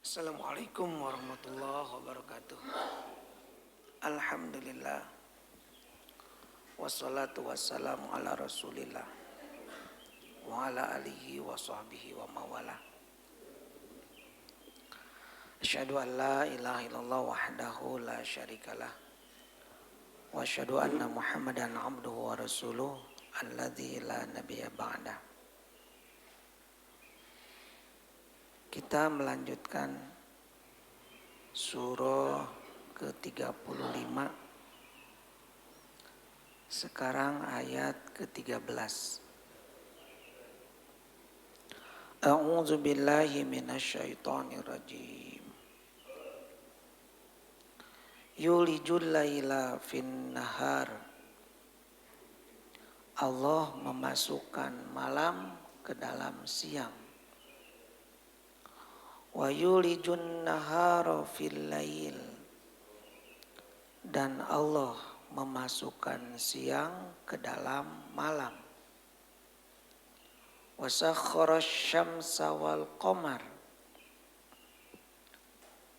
Assalamualaikum warahmatullahi wabarakatuh. Alhamdulillah. Wassalatu wassalamu ala rasulillah wa ala alihi wa sahbihi wa mawala. Asyhadu an la ilaha illallah wahdahu la syarikalah wa asyhadu anna muhammadan abduhu wa rasuluh alladzi la nabiyya ba'dah. Kita melanjutkan surah ke-35. Sekarang ayat ke-13. A'udzu billahi minasyaitonir rajim. Yulijul laila fin nahar. Allah memasukkan malam ke dalam siang. Wa yulijun nahara fil lail, dan Allah memasukkan siang ke dalam malam. Wa sakhkhara syamsa wal qamar,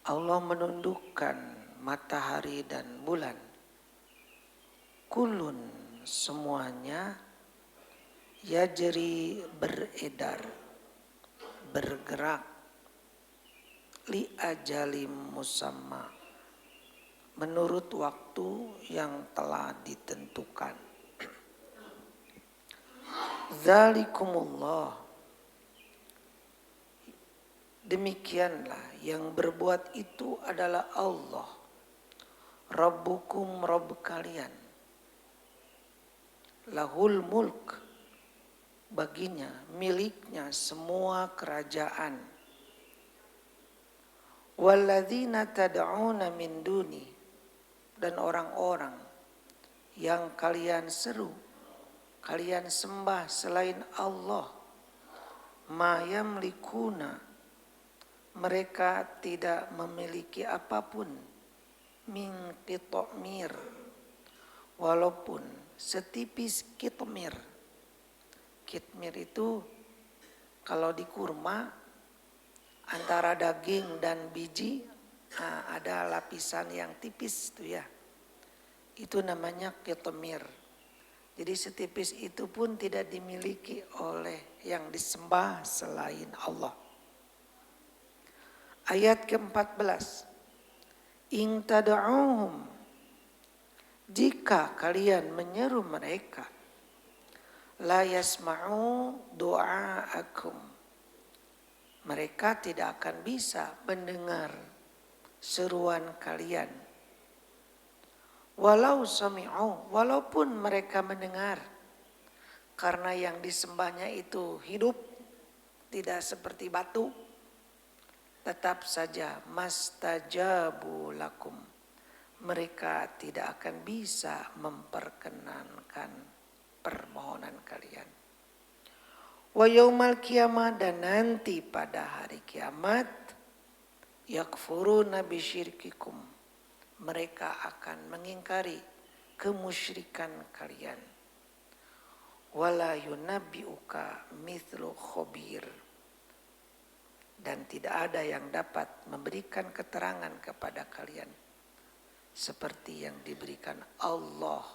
Allah menundukkan matahari dan bulan. Kulun, semuanya, yajri, beredar, bergerak, li ajalim musamma, menurut waktu yang telah ditentukan. Zalikumullah, demikianlah yang berbuat itu adalah Allah, Rabbukum, Rabb kalian. Lahul mulk, baginya, miliknya semua kerajaan. Walladzina tad'una min duni, dan orang-orang yang kalian seru, kalian sembah selain Allah, ma yamlikuna, mereka tidak memiliki apapun, min qitmir, walaupun setipis kitmir. Kitmir itu kalau di kurma antara daging dan biji ada lapisan yang tipis itu ya. Itu namanya kitmir. Jadi setipis itu pun tidak dimiliki oleh yang disembah selain Allah. Ayat ke-14. In tad'uhum, jika kalian menyeru mereka, la yasma'u du'aakum, mereka tidak akan bisa mendengar seruan kalian. Walau sami'u, walaupun mereka mendengar, karena yang disembahnya itu hidup, tidak seperti batu, tetap saja mastajabu lakum, mereka tidak akan bisa memperkenankan permohonan kalian. Wa yaumal qiyamah, dan nanti pada hari kiamat, yakfuruna bisyirkikum, mereka akan mengingkari kemusyrikan kalian. Wala yunabbi'uka mithlu khabir, dan tidak ada yang dapat memberikan keterangan kepada kalian seperti yang diberikan Allah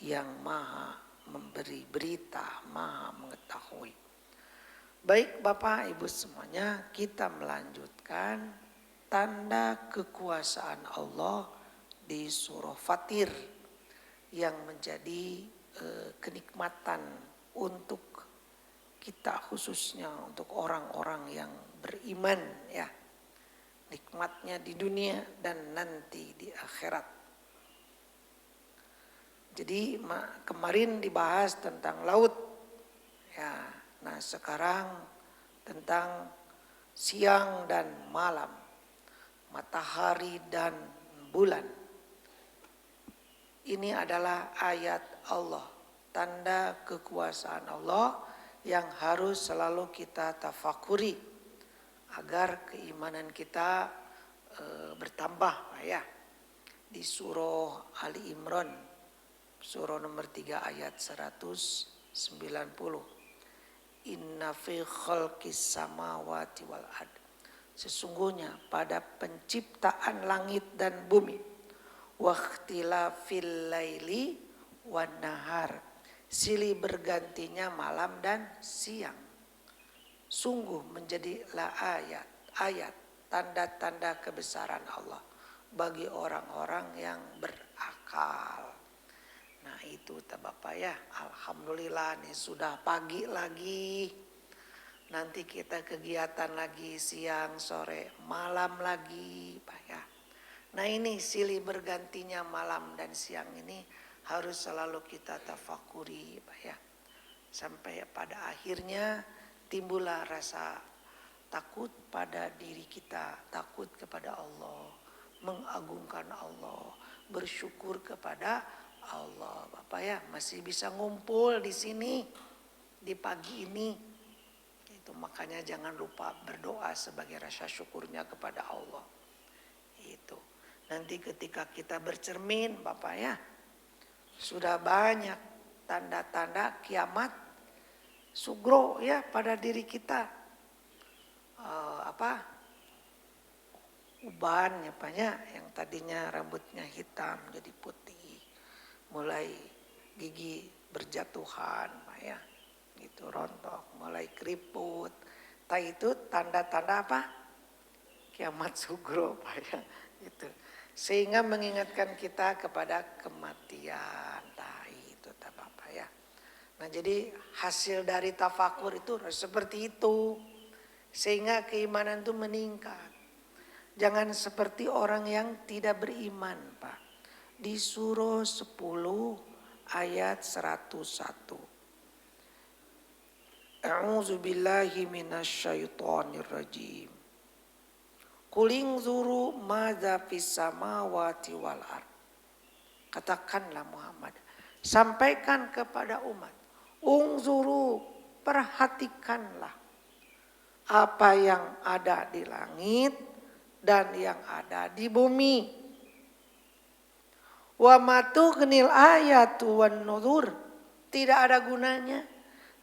yang maha memberi berita, maha mengetahui. Baik Bapak Ibu semuanya, kita melanjutkan tanda kekuasaan Allah di surah Fatir yang menjadi kenikmatan untuk kita, khususnya untuk orang-orang yang beriman ya. Nikmatnya di dunia dan nanti di akhirat. Jadi kemarin dibahas tentang laut ya. Nah sekarang tentang siang dan malam, matahari dan bulan. Ini adalah ayat Allah, tanda kekuasaan Allah yang harus selalu kita tafakuri agar keimanan kita bertambah ya. Di surah Ali Imran, surah nomor 3 ayat 190. Inna fi khalqis samawati wal ard, Sesungguhnya pada penciptaan langit dan bumi, wakhtilafil laili wan nahar, silih bergantinya malam dan siang, sungguh menjadilah ayat tanda-tanda kebesaran Allah bagi orang-orang yang berakal. Nah itu Bapak ya, alhamdulillah nih sudah pagi lagi. Nanti kita kegiatan lagi siang, sore, malam lagi Pak ya. Nah ini silih bergantinya malam dan siang ini harus selalu kita tafakuri Pak ya. Sampai pada akhirnya timbullah rasa takut pada diri kita, takut kepada Allah, mengagungkan Allah, bersyukur kepada Allah Bapak ya. Masih bisa ngumpul di sini di pagi ini. Makanya jangan lupa berdoa sebagai rasa syukurnya kepada Allah. Itu. Nanti ketika kita bercermin Bapak ya, sudah banyak tanda-tanda kiamat sugro ya pada diri kita. Uban ya Pak ya, yang tadinya rambutnya hitam jadi putih. Mulai gigi berjatuhan Pak ya. Gitu rontok, mulai keriput. Itu tanda-tanda apa? Kiamat sugro Pak ya. Gitu. Sehingga mengingatkan kita kepada kematian. Nah itu Bapak ya. Nah jadi hasil dari tafakur itu seperti itu. Sehingga keimanan itu meningkat. Jangan seperti orang yang tidak beriman Pak. Di surah 10 ayat 101. A'udzu billahi minasyaitonir rajim. Kuling zuru madza fis samawati wal ard. Katakanlah Muhammad, sampaikan kepada umat, ungzuru, perhatikanlah apa yang ada di langit dan yang ada di bumi. Wa matughnil ayatu wan nuzur, tidak ada gunanya.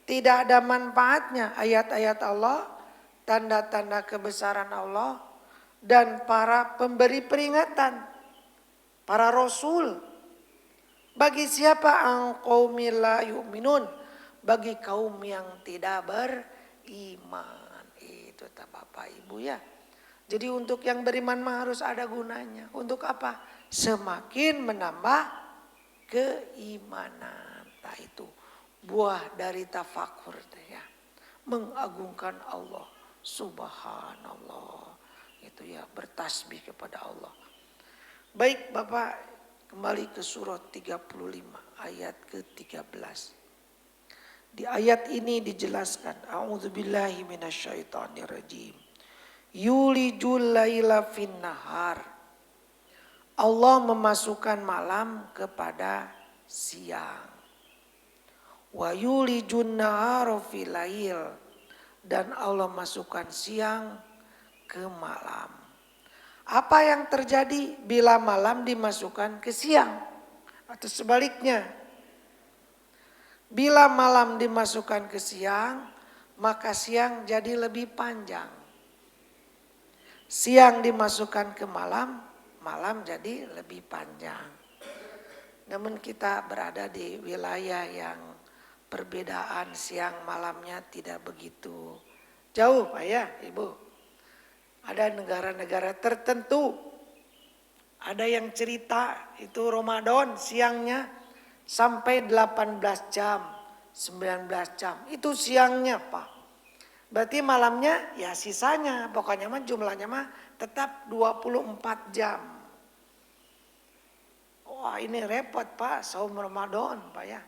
Tidak ada manfaatnya ayat-ayat Allah, tanda-tanda kebesaran Allah, dan para pemberi peringatan, para rasul. Bagi siapa qaumil la yu'minun, bagi kaum yang tidak beriman. Itu Bapak Ibu ya. Jadi untuk yang beriman mah harus ada gunanya. Untuk apa? Semakin menambah keimanan. Nah itu buah dari tafakur ya, mengagungkan Allah subhanallah, itu ya, bertasbih kepada Allah. Baik Bapak, kembali ke surat 35 ayat ke-13. Di ayat ini dijelaskan, a'udzubillahi minasyaitonirrajim, yulijul laila fin nahar, Allah memasukkan malam kepada siang. Wa yulijun nahara fil lail, dan Allah masukkan siang ke malam. Apa yang terjadi bila malam dimasukkan ke siang? Atau sebaliknya, bila malam dimasukkan ke siang, maka siang jadi lebih panjang. Siang dimasukkan ke malam, malam jadi lebih panjang. Namun kita berada di wilayah yang perbedaan siang malamnya tidak begitu jauh Pak ya Ibu. Ada negara-negara tertentu, ada yang cerita itu Ramadan siangnya sampai 18 jam, 19 jam. Itu siangnya Pak. Berarti malamnya ya sisanya, pokoknya mah jumlahnya mah tetap 24 jam. Wah ini repot Pak, saum Ramadan Pak ya.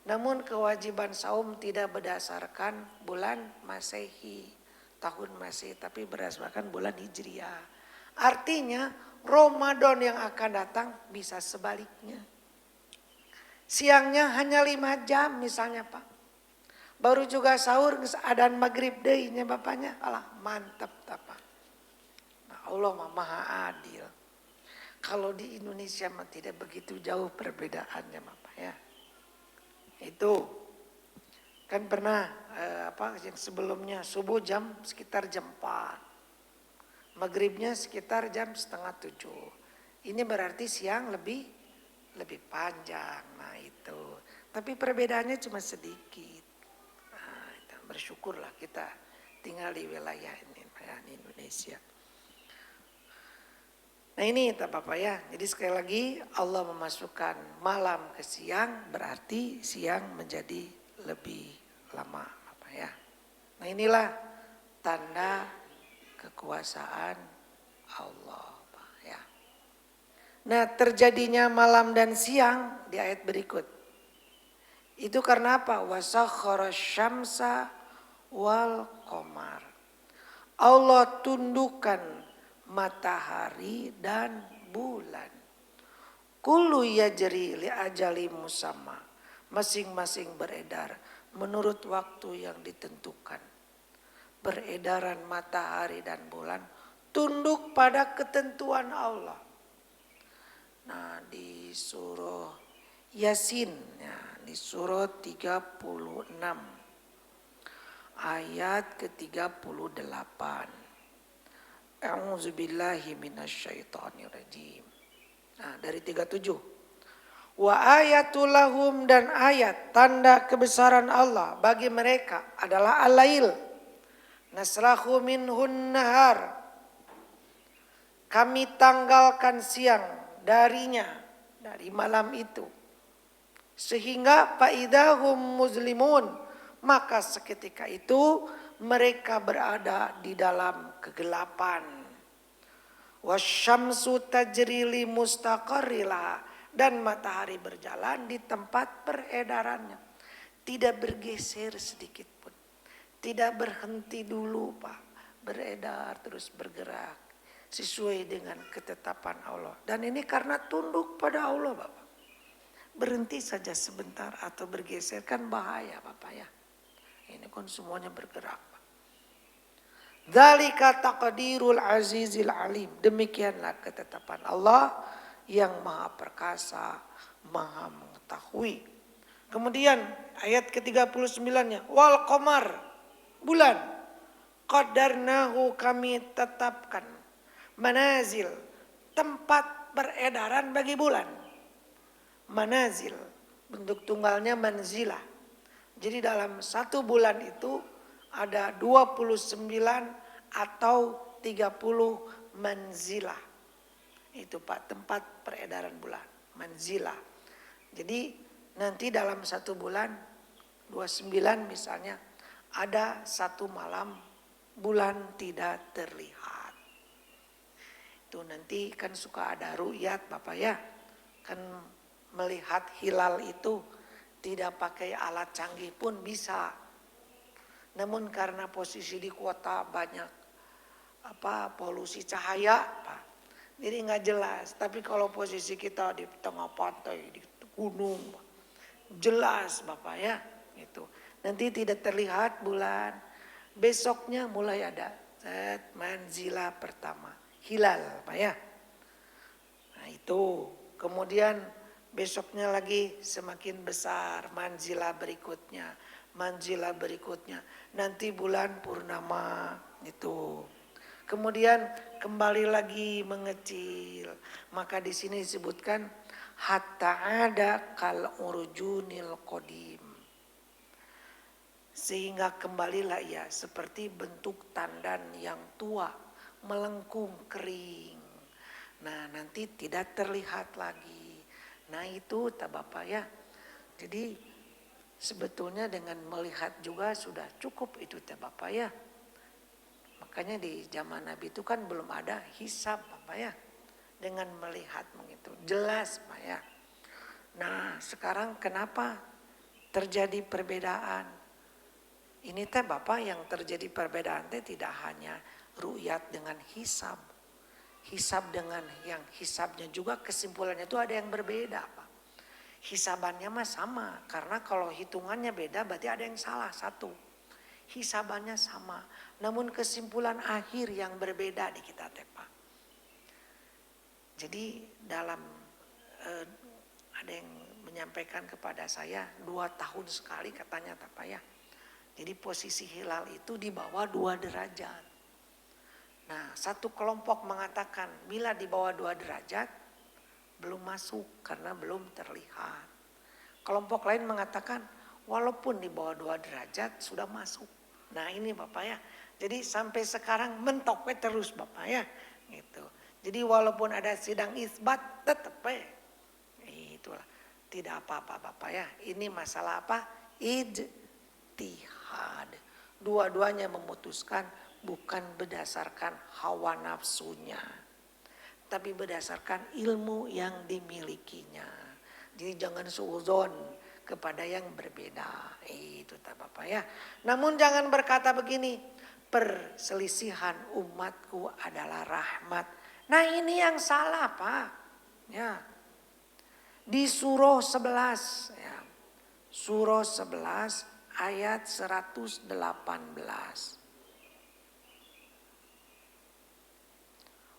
Namun kewajiban saum tidak berdasarkan bulan Masehi, tahun Masehi, tapi berdasarkan bulan Hijriah. Artinya Ramadan yang akan datang bisa sebaliknya. Siangnya hanya 5 jam misalnya Pak. Baru juga sahur adzan maghrib deunya Bapaknya. Alah mantap Pak. Nah, Allah Maha Adil. Kalau di Indonesia mah tidak begitu jauh perbedaannya Bapak ya. Itu kan pernah yang sebelumnya subuh sekitar jam 4. Maghribnya sekitar jam 6:30. Ini berarti siang lebih panjang. Nah itu. Tapi perbedaannya cuma sedikit. Nah, bersyukurlah kita tinggal di wilayah ini, di Indonesia. Nah ini Bapak ya. Jadi sekali lagi Allah memasukkan malam ke siang berarti siang menjadi lebih lama Bapak ya. Nah inilah tanda kekuasaan Allah Pak ya. Nah terjadinya malam dan siang di ayat berikut. Itu karena apa? Wasakhara syamsa wal qamar. Allah tundukkan matahari dan bulan. Kullu yajri li ajali musamma. Masing-masing beredar menurut waktu yang ditentukan. Beredaran matahari dan bulan tunduk pada ketentuan Allah. Nah di surah Yasin ya, di surah 36 ayat ke-38. A'udzubillahi minasyaitonirrajim. Nah, dari 37. Wa ayatul lahum, dan ayat tanda kebesaran Allah bagi mereka adalah al-lail. Nasrahu minhun nahar. Kami tanggalkan siang darinya, dari malam itu. Sehingga faidahum muslimun, maka seketika itu mereka berada di dalam kegelapan. Wasyamsu tajri li mustaqarrilah, dan matahari berjalan di tempat peredarannya. Tidak bergeser sedikit pun. Tidak berhenti dulu Pak. Beredar terus bergerak. Sesuai dengan ketetapan Allah. Dan ini karena tunduk pada Allah Bapak. Berhenti saja sebentar atau bergeser kan bahaya Bapak ya. Ini kan semuanya bergerak. Dzalika taqdirul azizil alim. Demikianlah ketetapan Allah yang maha perkasa, maha mengetahui. Kemudian ayat ke-39-nya. Wal qamar, bulan. Qadarnahu, kami tetapkan. Manazil, tempat beredaran bagi bulan. Manazil, bentuk tunggalnya manzilah. Jadi dalam satu bulan itu ada 29 atau 30 manzilah. Itu Pak, tempat peredaran bulan, manzilah. Jadi nanti dalam satu bulan 29 misalnya ada satu malam bulan tidak terlihat. Itu nanti kan suka ada ru'yat Bapak ya. Kan melihat hilal itu tidak pakai alat canggih pun bisa. Namun karena posisi di kota banyak polusi cahaya, Pak. Jadi nggak jelas. Tapi kalau posisi kita di tengah pantai, di gunung, jelas Bapak ya. Itu. Nanti tidak terlihat bulan. Besoknya mulai ada manzilah pertama, hilal Pak ya. Nah itu. Kemudian besoknya lagi semakin besar manzilah berikutnya. Manzilah berikutnya. Nanti bulan purnama itu. Kemudian kembali lagi mengecil. Maka di sini disebutkan hatta ada kal urjunil qadim. Sehingga kembalilah ya seperti bentuk tandan yang tua, melengkung kering. Nah nanti tidak terlihat lagi. Nah itu Bapak ya. Jadi sebetulnya dengan melihat juga sudah cukup itu Bapak ya. Makanya di zaman Nabi itu kan belum ada hisab Bapak ya. Dengan melihat begitu jelas Pak ya. Nah sekarang kenapa terjadi perbedaan? Ini Bapak yang terjadi perbedaan tidak hanya ru'yat dengan hisab. Hisab dengan yang hisabnya juga kesimpulannya itu ada yang berbeda Pak. Hisabannya mah sama. Karena kalau hitungannya beda berarti ada yang salah satu. Hisabannya sama. Namun kesimpulan akhir yang berbeda di kita Pak. Jadi dalam ada yang menyampaikan kepada saya 2 tahun sekali katanya Pak ya. Jadi posisi hilal itu di bawah 2 derajat. Nah, satu kelompok mengatakan bila di bawah 2 derajat belum masuk karena belum terlihat. Kelompok lain mengatakan walaupun di bawah 2 derajat sudah masuk. Nah ini Bapak ya. Jadi sampai sekarang mentoknya terus Bapak ya. Gitu. Jadi walaupun ada sidang isbat tetap ya. Itulah. Tidak apa-apa Bapak ya. Ini masalah apa? Ijtihad. Dua-duanya memutuskan bukan berdasarkan hawa nafsunya. Tapi berdasarkan ilmu yang dimilikinya. Jadi jangan suudzon kepada yang berbeda. Itu tak Bapak ya. Namun jangan berkata begini. Perselisihan umatku adalah rahmat. Nah ini yang salah Pak. Ya. Di surah 11. Ya. Surah 11 ayat 118.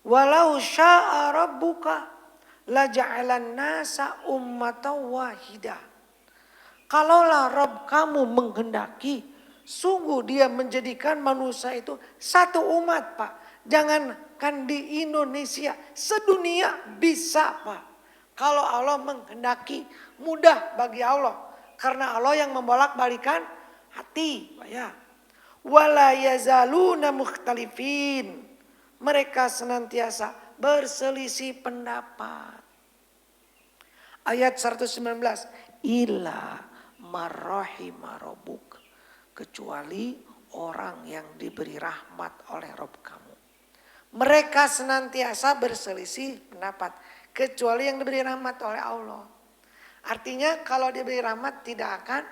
Walau syaa rabbuka laja'alan nasa ummatan wahidah. Kalaulah Rabb kamu menghendaki, sungguh dia menjadikan manusia itu satu umat Pak. Jangankan di Indonesia, sedunia bisa Pak. Kalau Allah menghendaki, mudah bagi Allah. Karena Allah yang membolak-balikan hati Pak ya. Wala yazaluna mukhtalifin. Mereka senantiasa berselisih pendapat. Ayat 119. Illa marrahima rabbuk. Kecuali orang yang diberi rahmat oleh Rabb kamu. Mereka senantiasa berselisih pendapat. Kecuali yang diberi rahmat oleh Allah. Artinya kalau diberi rahmat tidak akan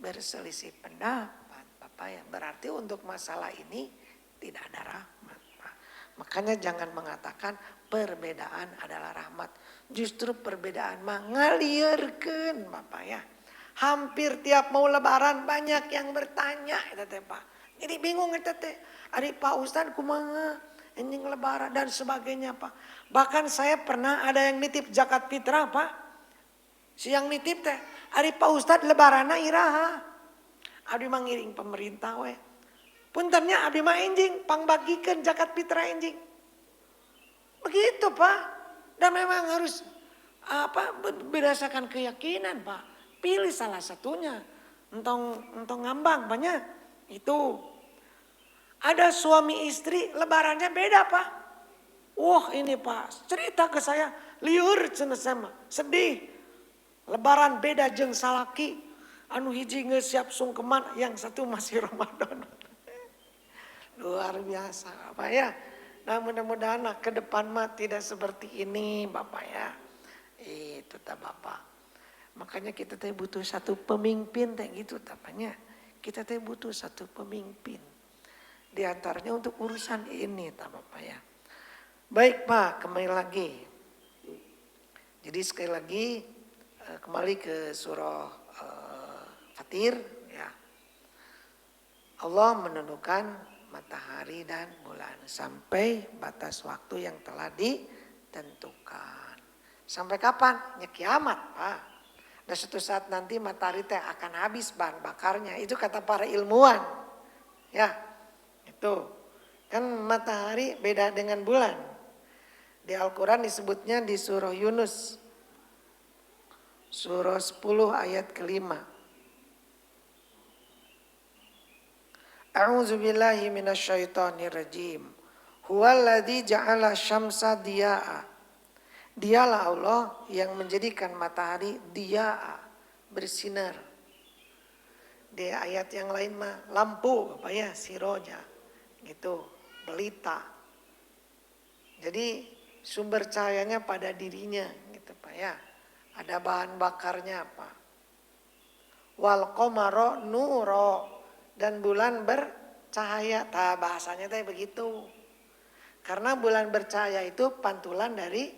berselisih pendapat. Bapak ya. Berarti untuk masalah ini tidak ada rahmat. Makanya jangan mengatakan perbedaan adalah rahmat. Justru perbedaan mengalirkan Bapak ya. Hampir tiap mau lebaran banyak yang bertanya. Pak. Jadi bingung itu teh. Ari Pak Ustadz kumaha anjing lebaran dan sebagainya Pak. Bahkan saya pernah ada yang nitip zakat fitrah Pak. Siang nitip teh. Ari Pak Ustadz lebarana iraha. Abdi mangiring pemerintah we. Puntennya abdi mah enjing pangbagikan zakat fitrah enjing. Begitu Pak. Dan memang harus berdasarkan keyakinan Pak. Pilih salah satunya. Entong ngambang banyak. Itu. Ada suami istri lebarannya beda Pak. Wah ini Pak cerita ke saya. Liur cenah sama. Sedih. Lebaran beda jeung salaki. Anu hiji geus siap sungkeman. Yang satu masih Ramadan. Luar biasa Bapak ya. Nah mudah-mudahan ke depan mah tidak seperti ini Bapak ya. Itu tak Bapak. Makanya kita teh butuh satu pemimpin teh gitu tapanya. Kita teh butuh satu pemimpin. Di antaranya untuk urusan ini tak Bapak ya. Baik Pak, kembali lagi. Jadi sekali lagi kembali ke surah Fatir ya. Allah menentukan matahari dan bulan sampai batas waktu yang telah ditentukan. Sampai kapan? Ya kiamat Pak. Dan suatu saat nanti matahari teh akan habis bahan bakarnya. Itu kata para ilmuwan. Ya, itu. Kan matahari beda dengan bulan. Di Al-Quran disebutnya di surah Yunus. Surah 10 ayat ke-5. A'udzu billahi minasyaitonir rajim. Huwallazi ja'ala syamsa diya'a. Dialah Allah yang menjadikan matahari diya'a, bersinar. Di ayat yang lain mah lampu Bapak ya, siroja. Gitu, belita. Jadi sumber cahayanya pada dirinya gitu Pak ya. Ada bahan bakarnya Pak. Wal qamara nuro. Dan bulan bercahaya, bahasanya teh begitu. Karena bulan bercahaya itu pantulan dari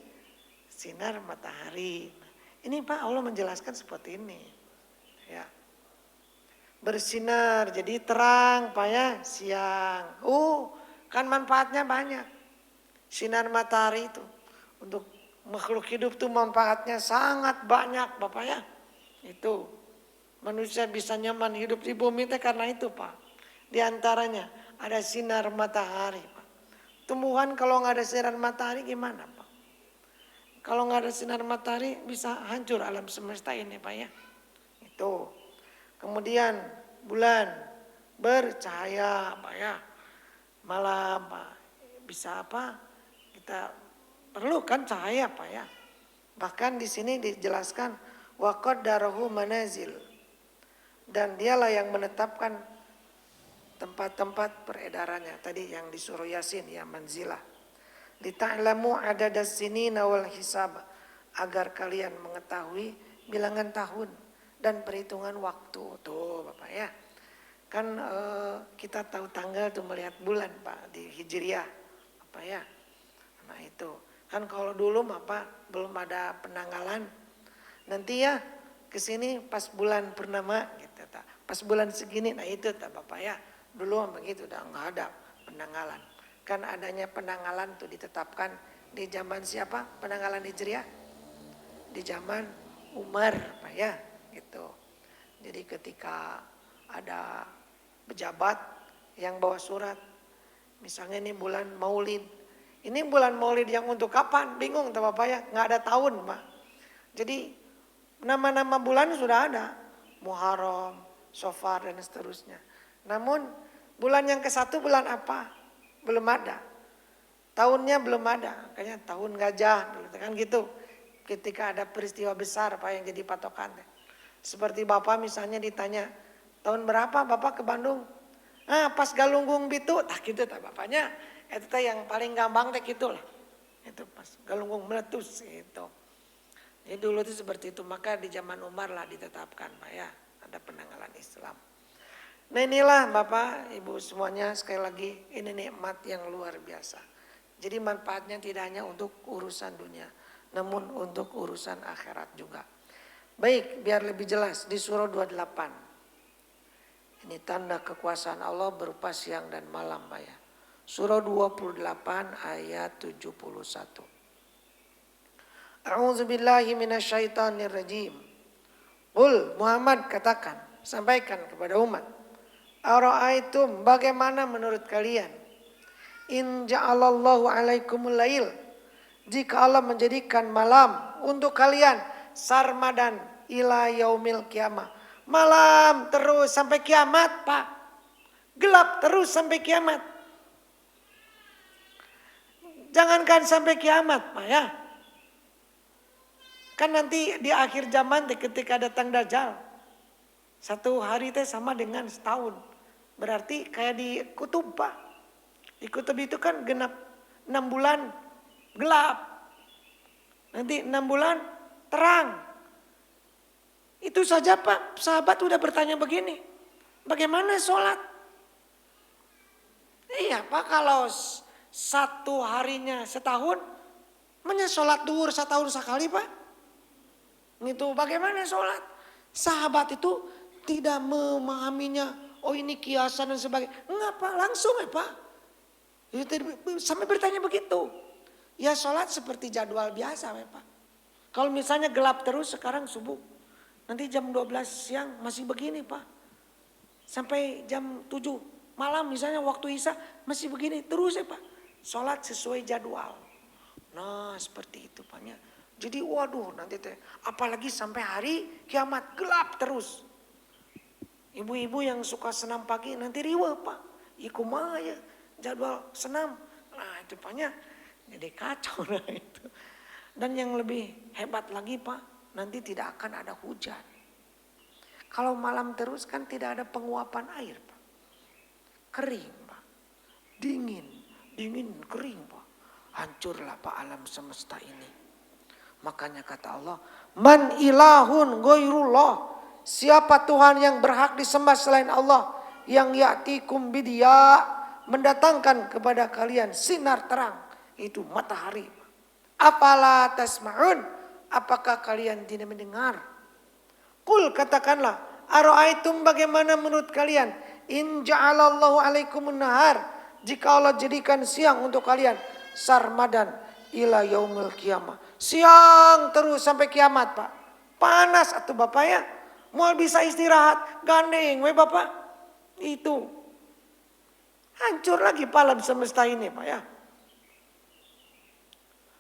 sinar matahari. Ini Pak Allah menjelaskan seperti ini. Ya. Bersinar jadi terang Pak ya, siang. Kan manfaatnya banyak. Sinar matahari itu untuk makhluk hidup tuh manfaatnya sangat banyak Bapak ya. Itu. Manusia bisa nyaman hidup di bumi itu karena itu Pak. Di antaranya ada sinar matahari Pak. Tumbuhan kalau nggak ada sinar matahari gimana Pak? Kalau nggak ada sinar matahari bisa hancur alam semesta ini Pak ya. Itu. Kemudian bulan bercahaya Pak ya. Malam Pak. Bisa apa? Kita perlukan cahaya Pak ya. Bahkan di sini dijelaskan wa qaddarahu manazil. Dan dialah yang menetapkan tempat-tempat peredarannya. Tadi yang disuruh Yasin ya manzilah. Lita'lamu adadas sinina wal hisab. Agar kalian mengetahui bilangan tahun dan perhitungan waktu. Tuh Bapak ya. Kan kita tahu tanggal tuh melihat bulan Pak di Hijriah. Apa ya. Nah itu. Kan kalau dulu Pak belum ada penanggalan. Nanti ya kesini pas bulan purnama gitu. Pas bulan segini, nah itu Bapak ya. Dulu begitu udah nggak ada penanggalan. Kan adanya penanggalan tuh ditetapkan di zaman siapa? Penanggalan Hijriah? Di zaman Umar Pak ya gitu. Jadi ketika ada pejabat yang bawa surat. Misalnya ini bulan Maulid. Ini bulan Maulid yang untuk kapan? Bingung Bapak ya. Nggak ada tahun Pak. Jadi nama-nama bulan sudah ada. Muharram, Safar dan seterusnya. Namun bulan yang ke-1 bulan apa? Belum ada. Tahunnya belum ada. Kayaknya tahun gajah kan gitu. Ketika ada peristiwa besar Pak yang jadi patokan. Seperti Bapak misalnya ditanya, tahun berapa Bapak ke Bandung? Ah pas Galunggung Bitu, tak gitu tak Bapaknya. Itu yang paling gampang tak gitulah. Itu pas Galunggung meletus itu. Jadi dulu itu seperti itu. Maka di zaman Umar lah ditetapkan Pak ya. Ada penanggalan Islam. Nah inilah Bapak Ibu semuanya sekali lagi ini nikmat yang luar biasa. Jadi manfaatnya tidak hanya untuk urusan dunia. Namun untuk urusan akhirat juga. Baik biar lebih jelas di surah 28. Ini tanda kekuasaan Allah berupa siang dan malam Pak ya. Surah 28 ayat 71. A'udzubillahi minasyaitonirrajim. Qul Muhammad katakan, sampaikan kepada umat. Ara'aitum bagaimana menurut kalian? In ja'alallahu alaikumul lail. Jika Allah menjadikan malam untuk kalian sarmadan ila yaumil kiamah. Malam terus sampai kiamat Pak. Gelap terus sampai kiamat. Jangankan sampai kiamat Pak ya. Kan nanti di akhir zaman ketika datang Dajjal. 1 hari teh sama dengan setahun. Berarti kayak di kutub Pak. Di kutub itu kan genap 6 bulan gelap. Nanti 6 bulan terang. Itu saja Pak. Sahabat udah bertanya begini. Bagaimana sholat? Iya Pak kalau 1 harinya setahun. Menya sholat duhur setahun sekali Pak. Itu bagaimana sholat? Sahabat itu tidak memahaminya. Oh ini kiasan dan sebagainya. Enggak Pak, langsung ya Pak. Sampai bertanya begitu. Ya sholat seperti jadwal biasa ya Pak. Kalau misalnya gelap terus sekarang subuh. Nanti jam 12 siang masih begini Pak. Sampai jam 7 malam misalnya waktu Isya masih begini. Terus ya Pak. Sholat sesuai jadwal. Nah seperti itu Pak. Jadi waduh nanti teh apalagi sampai hari kiamat gelap terus. Ibu-ibu yang suka senam pagi nanti riweuh Pak. Kumaha ya jadwal senam. Nah itu Paknya jadi kacau nah itu. Dan yang lebih hebat lagi Pak, nanti tidak akan ada hujan. Kalau malam terus kan tidak ada penguapan air Pak. Kering Pak. Dingin kering Pak. Hancurlah Pak alam semesta ini. Makanya kata Allah, man ilahun ghairullah. Siapa Tuhan yang berhak disembah selain Allah? Yang ya'tikum bidiya, mendatangkan kepada kalian sinar terang. Itu matahari. Afala tasma'un, apakah kalian tidak mendengar? Qul katakanlah, ara'aitum bagaimana menurut kalian? In ja'alallahu alaikumun nahar, jika Allah jadikan siang untuk kalian sarmadan ila yaumil qiyamah. Siang terus sampai kiamat Pak. Panas atuh Bapak ya. Mau bisa istirahat, gandeng we Bapak. Itu. Hancur lagi alam semesta ini Pak ya.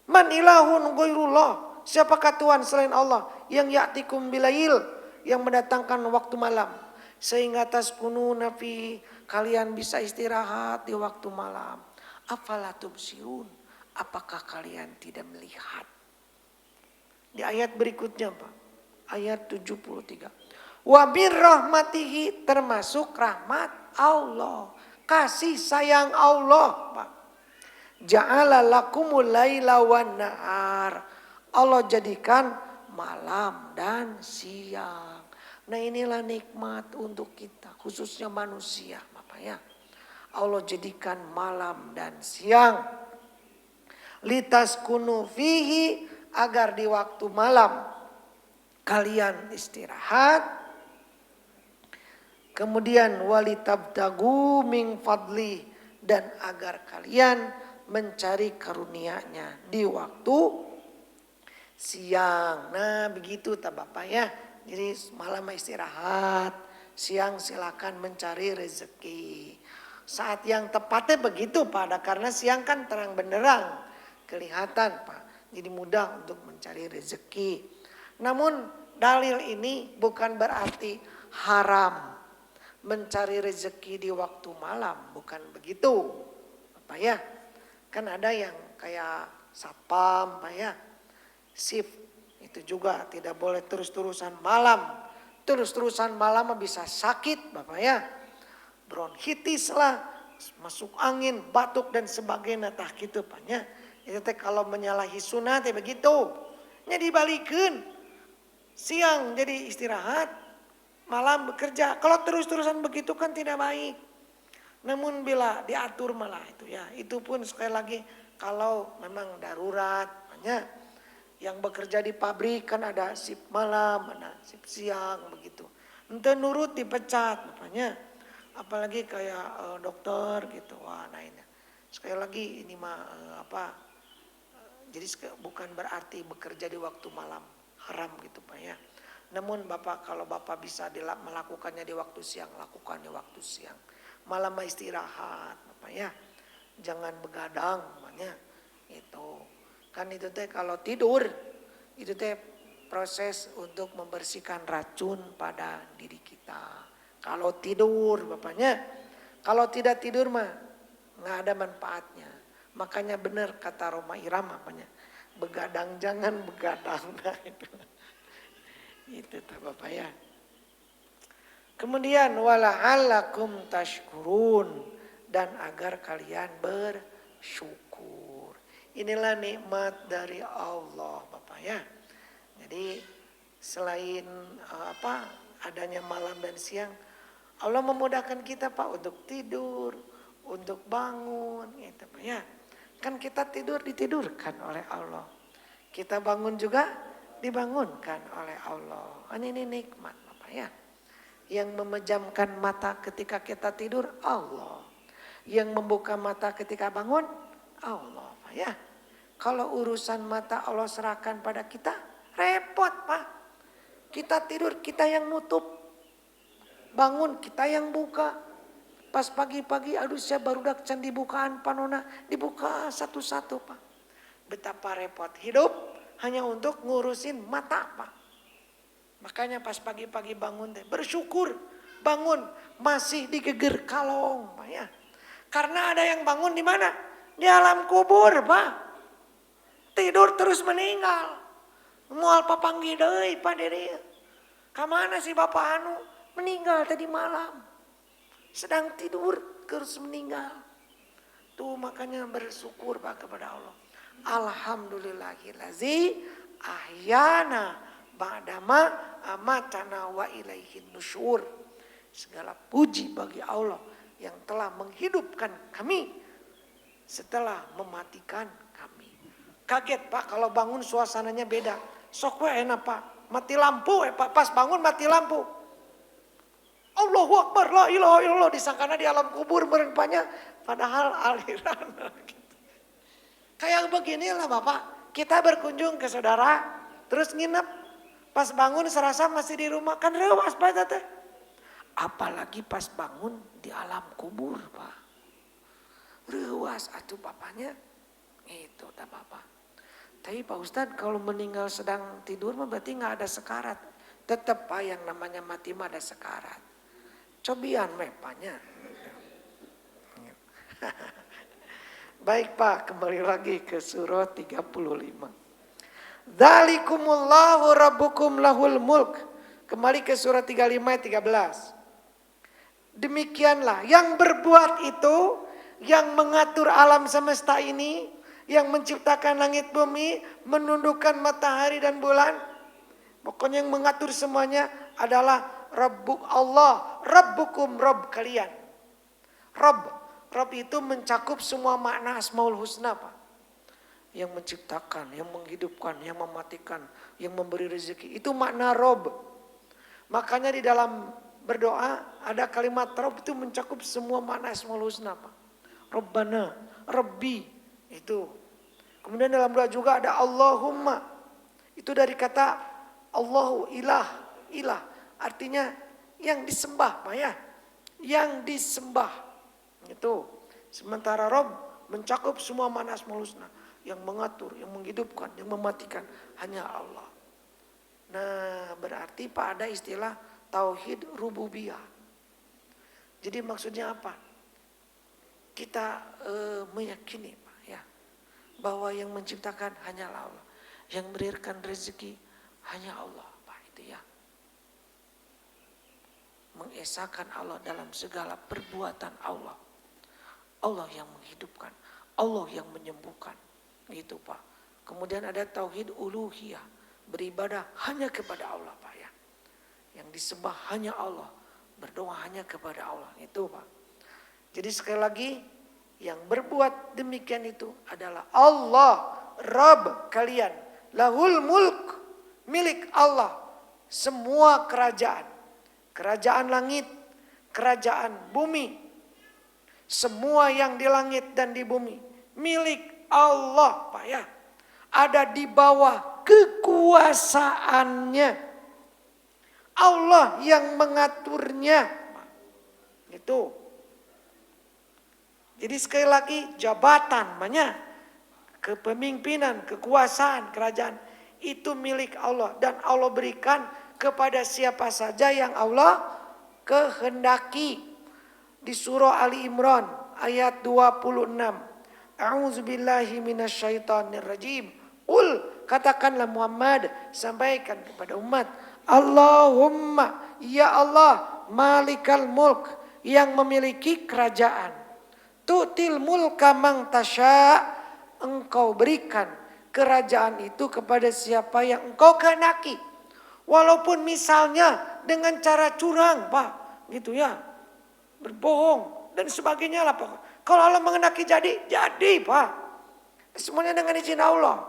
Man ilahun ghairullah. Siapakah Tuhan selain Allah yang ya'tikum bilail, yang mendatangkan waktu malam sehingga taskununa fi, kalian bisa istirahat di waktu malam. Afala tubsirun, apakah kalian tidak melihat? Di ayat berikutnya Pak, ayat 73. Wa birrahmatihi, termasuk rahmat Allah, kasih sayang Allah Pak. Ja'ala lakumul laila wan nahar, Allah jadikan malam dan siang. Nah inilah nikmat untuk kita, khususnya manusia Bapak ya. Allah jadikan malam dan siang. Litaskunu fihi, agar di waktu malam kalian istirahat. Kemudian walitabtagu min fadli, dan agar kalian mencari karunia-Nya di waktu siang. Nah begitu tak Bapak ya. Jadi malam istirahat, siang silakan mencari rezeki. Saat yang tepatnya begitu Pak, karena siang kan terang benderang kelihatan Pak. Jadi mudah untuk mencari rezeki. Namun dalil ini bukan berarti haram mencari rezeki di waktu malam, bukan begitu Pak ya. Kan ada yang kayak satpam Pak ya, shift itu juga tidak boleh terus-terusan malam. Terus-terusan malam bisa sakit Bapak ya, bronkitis lah, masuk angin, batuk dan sebagainya tah gitu Pak ya. Itu teh kalau menyalahi sunnah teh begitu. Nya dibalikin, siang jadi istirahat, malam bekerja. Kalau terus-terusan begitu kan tidak baik. Namun bila diatur malah itu ya, itu pun sekali lagi kalau memang darurat. Makanya yang bekerja di pabrik kan ada shift malam, ada shift siang begitu. Ente nurut dipecat makanya. Apalagi kayak dokter gitu. Wah nah ini. Sekali lagi ini mah jadi bukan berarti bekerja di waktu malam haram gitu Pak ya. Namun Bapak, kalau Bapak bisa melakukannya di waktu siang, lakukan di waktu siang. Malam istirahat Bapak ya. Jangan begadang namanya. Itu. Kan itu teh kalau tidur, itu teh proses untuk membersihkan racun pada diri kita. Kalau tidur Bapaknya, kalau tidak tidur mah nggak ada manfaatnya. Makanya benar kata Roma Irama apanya, begadang jangan begadang. Nah itu tak Bapak ya. Kemudian wala'allakum tashkurun, dan agar kalian bersyukur. Inilah nikmat dari Allah Bapak ya. Jadi selain adanya malam dan siang, Allah memudahkan kita Pak untuk tidur, untuk bangun gitu Pak ya. Kan kita tidur ditidurkan oleh Allah. Kita bangun juga dibangunkan oleh Allah. Ini nikmat Bapak ya. Yang memejamkan mata ketika kita tidur Allah. Yang membuka mata ketika bangun Allah Pak ya. Kalau urusan mata Allah serahkan pada kita, repot Pak. Kita tidur kita yang nutup. Bangun kita yang buka. Pas pagi-pagi aduh saya barudak can dibukaan panona, dibuka satu-satu Pak. Betapa repot hidup hanya untuk ngurusin mata Pak. Makanya pas pagi-pagi bangun bersyukur, bangun masih digeger kalong Pak ya. Karena ada yang bangun di mana? Di alam kubur Pak. Tidur terus meninggal. Moal papanggih deui Pak diri. Kamana sih Bapak anu meninggal tadi malam? Sedang tidur terus meninggal. Tuh makanya bersyukur Pak kepada Allah. Alhamdulillahillazi ahyana ba'dama amatana wa ilaihin nusyur. Segala puji bagi Allah yang telah menghidupkan kami setelah mematikan kami. Kaget Pak kalau bangun suasananya beda. Sok we enak Pak. Mati lampu Pak. Pas bangun mati lampu. Allahu Akbar, la ilaha illallah, disangkana di alam kubur merempanya, padahal aliran. Kayak beginilah Bapak, kita berkunjung ke saudara, terus nginep, pas bangun serasa masih di rumah, kan rewas Pak teh. Apalagi pas bangun di alam kubur Pak. Rewas atuh Bapaknya, itu tak Bapak. Tapi Pak Ustadz kalau meninggal sedang tidur mah berarti nggak ada sekarat. Tetap Pak yang namanya mati mah ada sekarat. Cobian mepanya. Baik Pak, kembali lagi ke surah 35. Dzalikumullahu rabbukum lahul mulk. Kembali ke surah 35 ayat 13. Demikianlah yang berbuat itu, yang mengatur alam semesta ini, yang menciptakan langit bumi, menundukkan matahari dan bulan. Pokoknya yang mengatur semuanya adalah Rabbuk Allah, Rabbukum, Rabb kalian. Rabb itu mencakup semua makna Asmaul Husna Pak. Yang menciptakan, yang menghidupkan, yang mematikan, yang memberi rezeki. Itu makna Rabb. Makanya di dalam berdoa ada kalimat Rabb itu mencakup semua makna Asmaul Husna Pak. Rabbana, Rabbi, itu. Kemudian dalam doa juga ada Allahumma. Itu dari kata Allahu, ilah. Artinya yang disembah Pak ya. Yang disembah. Itu. Sementara Rabb mencakup semua makna Asmaul Husna. Yang mengatur, yang menghidupkan, yang mematikan hanya Allah. Nah, berarti Pak ada istilah tauhid rububiyah. Jadi maksudnya apa? Kita meyakini Pak ya, bahwa yang menciptakan hanyalah Allah, yang memberikan rezeki hanya Allah Pak, itu ya. Mengesahkan Allah dalam segala perbuatan Allah. Allah yang menghidupkan, Allah yang menyembuhkan. Gitu Pak. Kemudian ada tauhid uluhiyah, beribadah hanya kepada Allah Pak ya. Yang disembah hanya Allah, berdoa hanya kepada Allah. Itu Pak. Jadi sekali lagi, yang berbuat demikian itu adalah Allah, Rabb kalian. Lahul mulk, milik Allah. Semua kerajaan. Kerajaan langit, kerajaan bumi. Semua yang di langit dan di bumi. Milik Allah Pak ya. Ada di bawah kekuasaannya. Allah yang mengaturnya. Itu. Jadi sekali lagi jabatan banyak. Kepemimpinan, kekuasaan, kerajaan. Itu milik Allah. Dan Allah berikan kepada siapa saja yang Allah kehendaki. Di surah Ali Imran ayat 26. A'udzubillahi minasyaitonirrajim. Katakanlah Muhammad, sampaikan kepada umat. Allahumma, ya Allah, malikal mulk, yang memiliki kerajaan. Tu'til mulka man tasya, engkau berikan kerajaan itu kepada siapa yang engkau kehendaki. Walaupun misalnya dengan cara curang Pak, gitu ya. Berbohong dan sebagainya lah Pak. Kalau Allah mengendaki jadi Pak. Semuanya dengan izin Allah.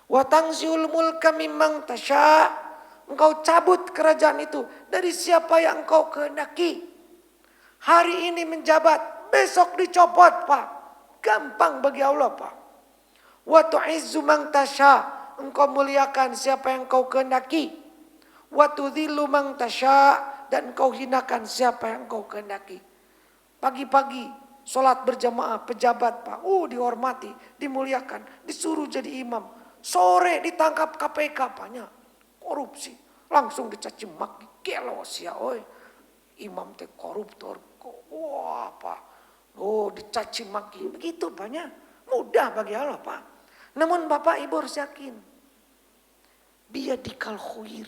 Wa tangziul mulka mimman tasya, engkau cabut kerajaan itu dari siapa yang engkau kehendaki. Hari ini menjabat, besok dicopot Pak. Gampang bagi Allah Pak. Wa tu'izzu man tasya, engkau muliakan siapa yang engkau kehendaki. Wa tudhillu man tasya, dan engkau hinakan siapa yang engkau kehendaki. Pagi-pagi sholat berjamaah pejabat Pak, dihormati, dimuliakan, disuruh jadi imam. Sore ditangkap KPK banyak korupsi, langsung dicaci maki, kelos ya, imam teh koruptor, wah Pak, dicaci maki, begitu banyak, mudah bagi Allah Pak. Namun Bapak Ibu harus yakin, biyadikal khair,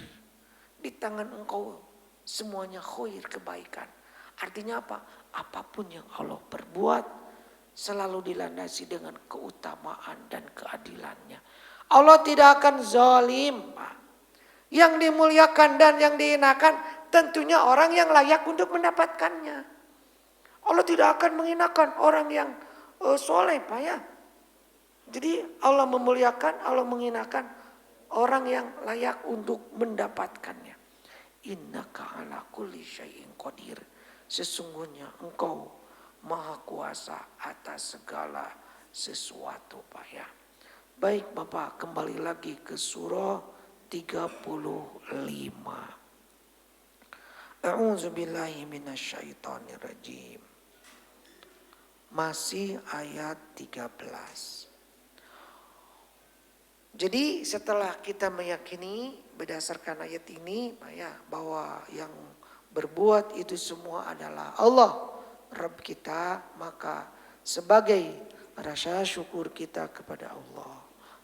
di tangan engkau semuanya khair, kebaikan. Artinya apa? Apapun yang Allah perbuat selalu dilandasi dengan keutamaan dan keadilannya. Allah tidak akan zalim. Yang dimuliakan dan yang dihinakan tentunya orang yang layak untuk mendapatkannya. Allah tidak akan menghinakan orang yang soleh Pak ya. Jadi Allah memuliakan, Allah menghinakan orang yang layak untuk mendapatkannya. Innaka ala kulli syai'in qadir. Sesungguhnya engkau maha kuasa atas segala sesuatu Pak ya. Baik Bapak, kembali lagi ke surah 35. A'udzubillahi minasyaitonirrajim. Masih ayat 13. Jadi setelah kita meyakini berdasarkan ayat ini ya, bahwa yang berbuat itu semua adalah Allah Rabb kita, maka sebagai rasa syukur kita kepada Allah,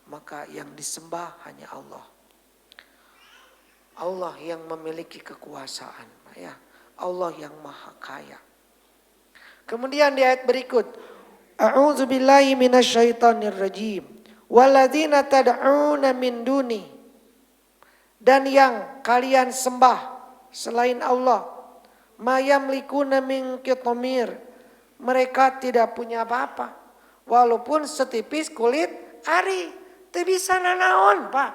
maka yang disembah hanya Allah. Allah yang memiliki kekuasaan ya, Allah yang maha kaya. Kemudian di ayat berikut, a'udzubillahi minasyaitonirrajim. Walladzina tad'una min duni, dan yang kalian sembah selain Allah, ma yamlikuna min qitmir, mereka tidak punya apa-apa walaupun setipis kulit ari, teu bisa nanaon Pak.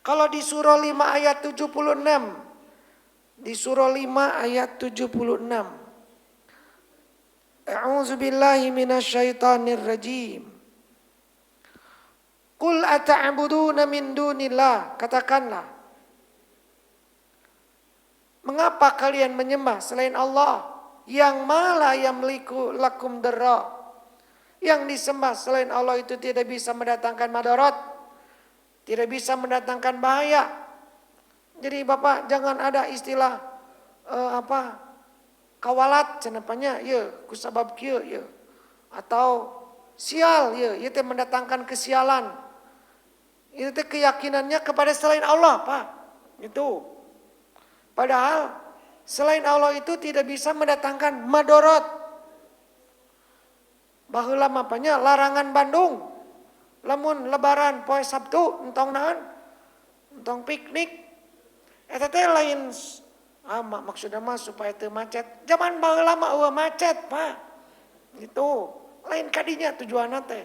Kalau di surah 5 ayat 76, di surah 5 ayat 76, a'udzubillahi minasyaitonirrajim. Qul ata'buduna min dunillah, katakanlah, mengapa kalian menyembah selain Allah yang mala yamliku lakum darra, yang disembah selain Allah itu tidak bisa mendatangkan madarat, tidak bisa mendatangkan bahaya. Jadi Bapak jangan ada istilah kawalat cenapanya ya kusabab kieu ya, atau sial ya, itu mendatangkan kesialan. Itu keyakinannya kepada selain Allah Pak. Itu. Padahal selain Allah itu tidak bisa mendatangkan madorot. Baheula mapanya larangan Bandung. Lamun lebaran poe Sabtu entong naon? Entong piknik. Eta teh lain maksudna mah supaya teu macet. Zaman baheula mah eueuh macet Pak. Gitu. Lain kadinya tujuanna teh.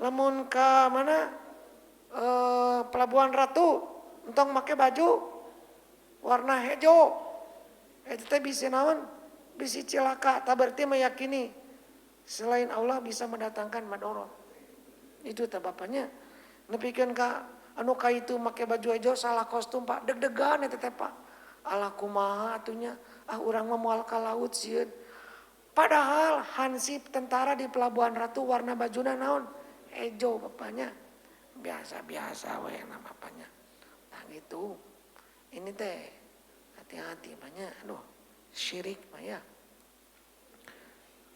Lamun ka mana? Pelabuhan Ratu entong make baju warna hijau, itu teh bisa naon, bisa cilaka. Tak berarti meyakini selain Allah bisa mendatangkan madorot. Itu teh bapaknya nepikeun ka anu ka itu make baju hijau salah kostum Pak, deg-degan eta teh Pak. Alah kumaha atunya, urang mah moal ka laut sieun. Padahal hansip tentara di Pelabuhan Ratu warna bajuna naon? Hijau bapaknya. Biasa-biasa we nama apanya. Nah gitu. Ini teh hati-hati banyak. Aduh, syirik ya.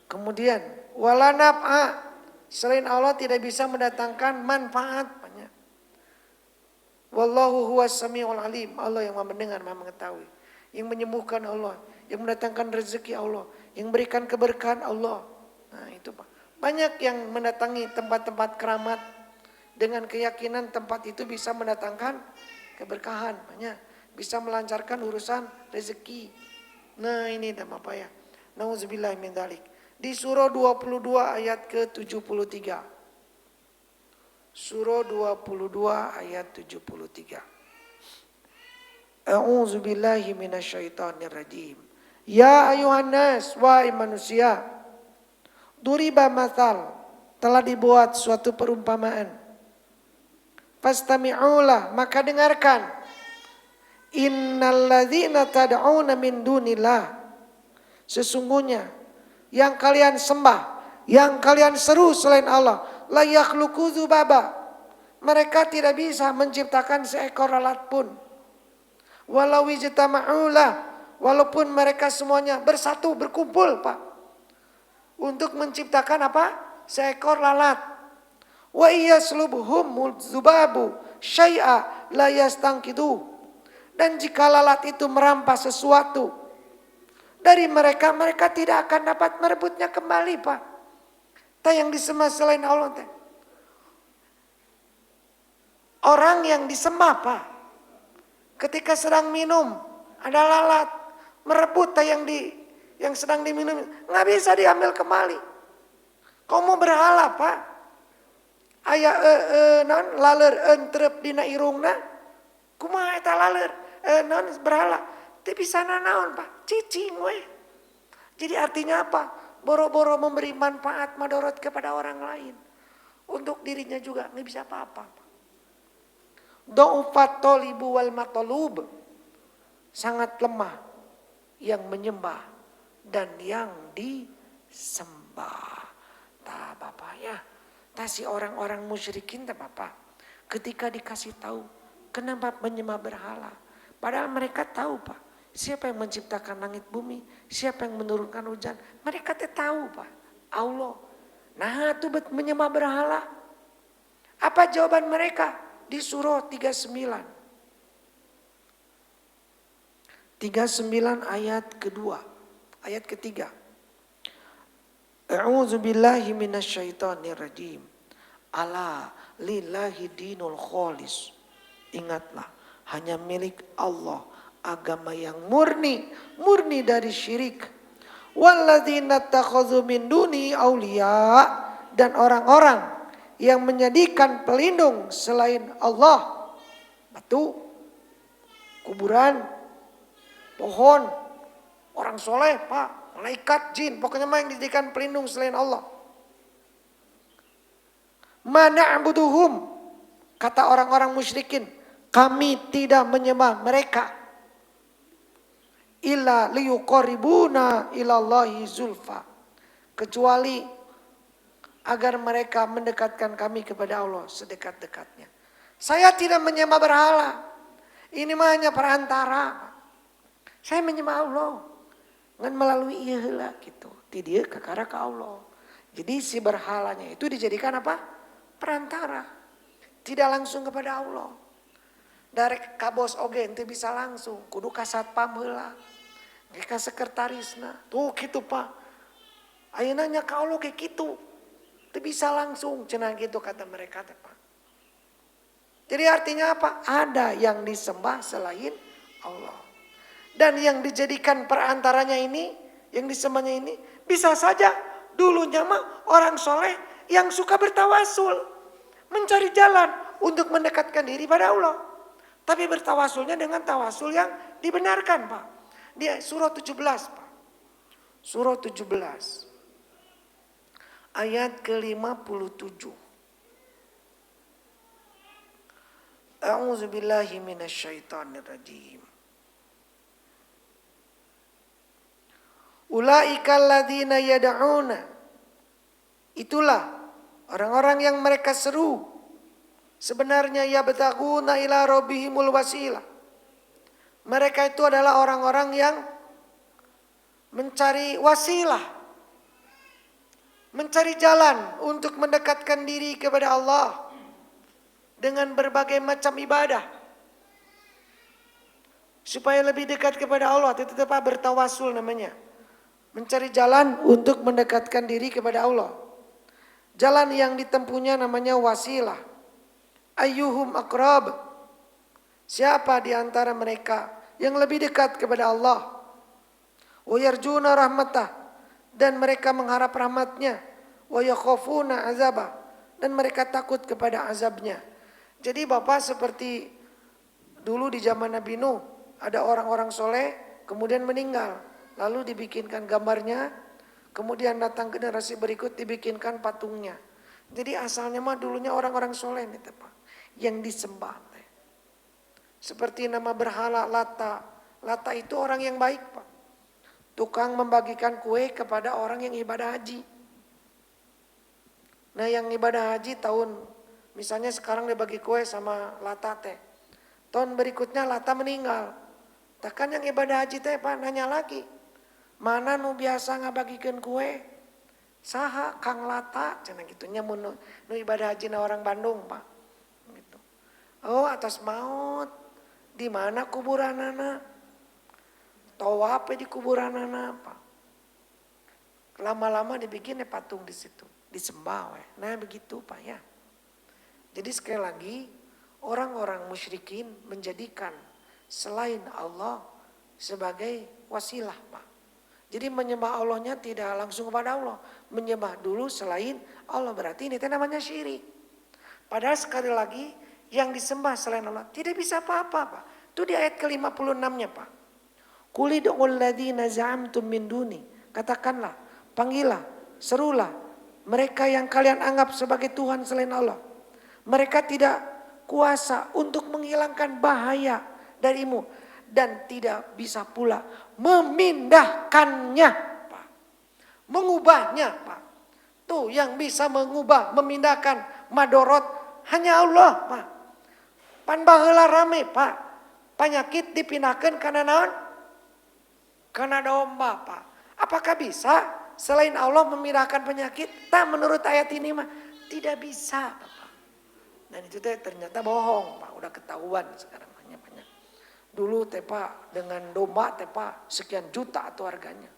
Kemudian wala naf'a, selain Allah tidak bisa mendatangkan manfaat banyak. Wallahu huwas samiul alim, Allah yang Maha mendengar, Maha mengetahui. Yang menyembuhkan Allah, yang mendatangkan rezeki Allah, yang memberikan keberkahan Allah. Nah, itu Pak. Banyak yang mendatangi tempat-tempat keramat dengan keyakinan tempat itu bisa mendatangkan keberkahan, bisa melancarkan urusan rezeki. Nah ini dah apa ya. Nauzubillahi min dzalik. Di surah 22 ayat ke-73. Surah 22 ayat 73. A'udzubillahi minasyaitonirrajim. Ya ayuhan nas, wahai manusia, duriba mathal, telah dibuat suatu perumpamaan. Fastami'ulah, maka dengarkan. Innalladzina tad'una min dunillah, sesungguhnya yang kalian sembah, yang kalian seru selain Allah, la yakhluqu dzubaba, mereka tidak bisa menciptakan seekor lalat pun. Walau ijtama'ulah, walaupun mereka semuanya bersatu berkumpul Pak untuk menciptakan apa? Seekor lalat. Wa iyaslubhum dzubabu syai'a la yastanqidu, dan jika lalat itu merampas sesuatu dari mereka, mereka tidak akan dapat merebutnya kembali Pak. Yang disembah selain Allah teh, orang yang disembah Pak, ketika sedang minum ada lalat merebut yang sedang diminum, nggak bisa diambil kembali. Kamu berhala Pak, aya non laler entrep dina irungna, kumaha eta laler non berhala teu bisa nanaon Pak, cicing we. Jadi artinya apa? Boro-boro memberi manfaat madorot kepada orang lain, untuk dirinya juga nggak bisa apa-apa. Dha'ufat thalibu wal matlub, sangat lemah yang menyembah dan yang disembah. Bapak ya. Tasi orang-orang musyrikin tak apa. Ketika dikasih tahu kenapa menyembah berhala. Padahal mereka tahu Pak. Siapa yang menciptakan langit bumi. Siapa yang menurunkan hujan. Mereka tahu Pak. Allah. Nah itu menyembah berhala. Apa jawaban mereka? Di surah 39. 39 ayat kedua. Ayat ketiga. A'udzu billahi minasyaitonir rajim. Ala lillahi dinul kholis. Ingatlah, hanya milik Allah agama yang murni dari syirik. Walladzina takhadzu min duni auliya, dan orang-orang yang menjadikan pelindung selain Allah. Batu, kuburan, pohon, orang soleh Pak. Malaikat, jin, pokoknya mah yang dijadikan pelindung selain Allah. Mana'buduhum, kata orang-orang musyrikin, kami tidak menyembah mereka. Illa liyuqarribuna ilallahi zulfa, kecuali agar mereka mendekatkan kami kepada Allah sedekat-dekatnya. Saya tidak menyembah berhala. Ini mah hanya perantara. Saya menyembah Allah. Ngan melalui ieu heula gitu. Ti dieu kakara ka Allah. Jadi si berhalanya itu dijadikan apa? Perantara. Tidak langsung kepada Allah. Dari ka bos oge teu bisa langsung, kudu ka satpam heula. Ge ka sekretarisna. Tuh kitu Pak. Ayeuna nya ka Allah ge kitu. Teu bisa langsung cenah gitu kata mereka teh Pak. Jadi artinya apa? Ada yang disembah selain Allah. Dan yang dijadikan perantaranya ini, yang disembahnya ini, bisa saja dulunya mah orang soleh yang suka bertawasul. Mencari jalan untuk mendekatkan diri pada Allah. Tapi bertawasulnya dengan tawasul yang dibenarkan Pak. Di surah 17 Pak. Surah 17. Ayat ke-57. A'udzubillahi minasyaitonirrajim. Ulaikal ladzina yad'una, itulah orang-orang yang mereka seru. Sebenarnya yabtaguna ila rabbihimul wasilah. Mereka itu adalah orang-orang yang mencari wasilah, mencari jalan untuk mendekatkan diri kepada Allah dengan berbagai macam ibadah. Supaya lebih dekat kepada Allah, itu tetap bertawasul namanya. Mencari jalan untuk mendekatkan diri kepada Allah. Jalan yang ditempuhnya namanya wasilah. Ayyuhum aqrab. Siapa di antara mereka yang lebih dekat kepada Allah. Wa yarjuna rahmatah. Dan mereka mengharap rahmatnya. Wa yakhafuna azabah. Dan mereka takut kepada azabnya. Jadi Bapak seperti dulu di zaman Nabi Nuh. Ada orang-orang soleh kemudian meninggal. Lalu dibikinkan gambarnya, kemudian datang generasi berikut dibikinkan patungnya. Jadi asalnya mah dulunya orang-orang soleh nih Pak, yang disembah. Seperti nama berhala Lata. Lata itu orang yang baik Pak. Tukang membagikan kue kepada orang yang ibadah haji. Nah yang ibadah haji tahun, misalnya sekarang dia bagi kue sama Lata teh. Tahun berikutnya Lata meninggal. Takkan yang ibadah haji teh Pak nanya lagi. Mana nu biasa ngabagikan kue? Saha Kang Lata, cenah gitu nya mun nu ibadah haji na orang Bandung, Pak. Gitu. Oh, atas maut. Di mana kuburanana? Tawaf di kuburanana, Pak. Lama-lama dibikin patung di situ, disembah we. Nah, begitu, Pak ya. Jadi sekali lagi, orang-orang musyrikin menjadikan selain Allah sebagai wasilah, Pak. Jadi menyembah Allahnya tidak langsung kepada Allah. Menyembah dulu selain Allah. Berarti ini namanya syirik. Padahal sekali lagi yang disembah selain Allah tidak bisa apa-apa Pak. Itu di ayat ke-56-nya Pak. Qul ud'ul ladzina za'amtum min duni. Katakanlah, panggillah, serulah mereka yang kalian anggap sebagai Tuhan selain Allah. Mereka tidak kuasa untuk menghilangkan bahaya darimu. Dan tidak bisa pula memindahkannya Pak. Mengubahnya Pak. Tuh yang bisa mengubah, memindahkan madorot hanya Allah, Pak. Pan baheula rame, Pak. Penyakit dipindahkan karena naon? Karena domba, Pak. Apakah bisa selain Allah memindahkan penyakit? Tak, menurut ayat ini mah tidak bisa, Bapak. Dan itu ternyata bohong, Pak. Udah ketahuan sekarang banyak. Dulu teh Pak dengan domba teh Pak sekian juta atau harganya.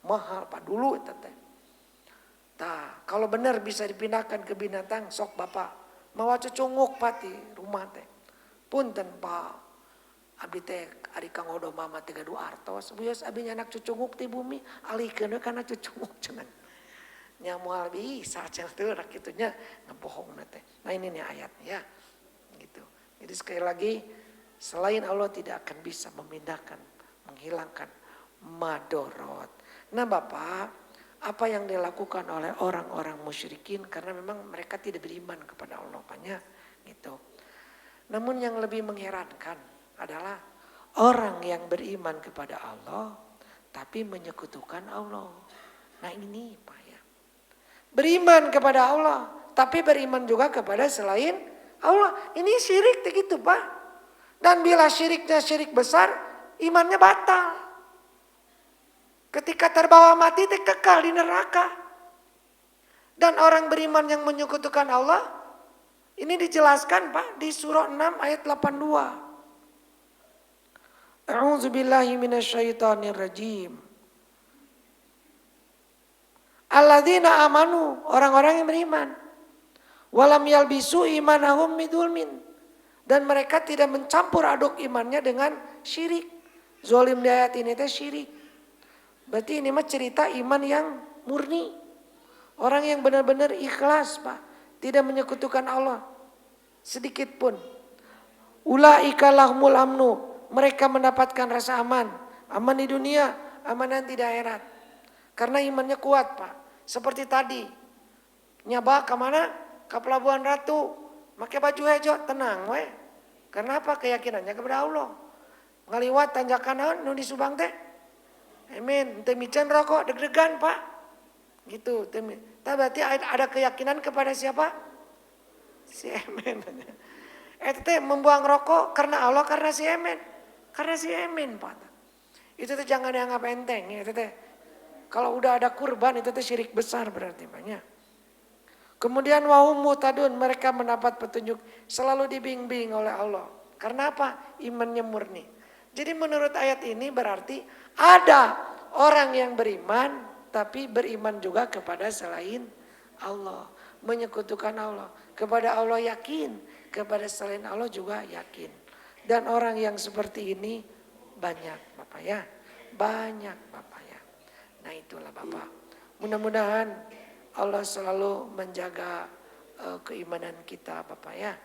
Mahal Pak dulu itu teh. Nah, kalau benar bisa dipindahkan ke binatang, sok Bapak. Mau cucunguk Pak di rumah teh. Punten Pak. Abdi teh ari kanggo domba mah 32 artos. Bias abdi anak cucunguk di bumi alikeun kana cucunguk cenah. Nya moal bisa cenah teu rak kitunya ngebohongna teh. Nah ini nih ayatnya ya. Gitu. Jadi sekali lagi selain Allah tidak akan bisa memindahkan, menghilangkan madorot. Nah Bapak, apa yang dilakukan oleh orang-orang musyrikin karena memang mereka tidak beriman kepada Allah banyak gitu. Namun yang lebih mengherankan adalah orang yang beriman kepada Allah tapi menyekutukan Allah. Nah ini Pak ya. Beriman kepada Allah tapi beriman juga kepada selain Allah. Ini syirik gitu Pak. Dan bila syiriknya syirik besar, imannya batal. Ketika terbawa mati, kekal di neraka. Dan orang beriman yang menyekutukan Allah, ini dijelaskan Pak di surah 6 ayat 82. A'udzubillahi minasyaitonirrajim. Alladzina amanu, orang-orang yang beriman. Walam yalbisu imanahum bidulmin. Dan mereka tidak mencampur aduk imannya dengan syirik. Zolim di ayat ini teh syirik. Berarti ini mah cerita iman yang murni. Orang yang benar-benar ikhlas Pak. Tidak menyekutukan Allah. Sedikit pun. Ulaika lahumul amnu. Mereka mendapatkan rasa aman. Aman di dunia, aman nanti di akhirat. Karena imannya kuat Pak. Seperti tadi. Nyaba ke mana? Ke Pelabuhan Ratu. Pakai baju hijau, tenang weh. Karena apa? Keyakinannya kepada Allah. Ngaliwat tanjakan naon nu di Subang teh. Amin. Teu mican rokok deg-degan Pak. Gitu. Tapi berarti ada keyakinan kepada siapa? Si Emen. Teh membuang rokok karena Allah, karena si Emen. Karena si Emen Pak. Itu tuh jangan dianggap enteng. Itu teh. Kalau udah ada kurban itu tuh syirik besar berarti banyak. Kemudian wahum muhtadun, mereka mendapat petunjuk, selalu dibimbing oleh Allah. Karena apa? Imannya murni. Jadi menurut ayat ini berarti ada orang yang beriman tapi beriman juga kepada selain Allah, menyekutukan Allah. Kepada Allah yakin, kepada selain Allah juga yakin. Dan orang yang seperti ini banyak Bapak ya. Banyak Bapak ya. Nah itulah Bapak. Mudah-mudahan Allah selalu menjaga keimanan kita Bapak ya.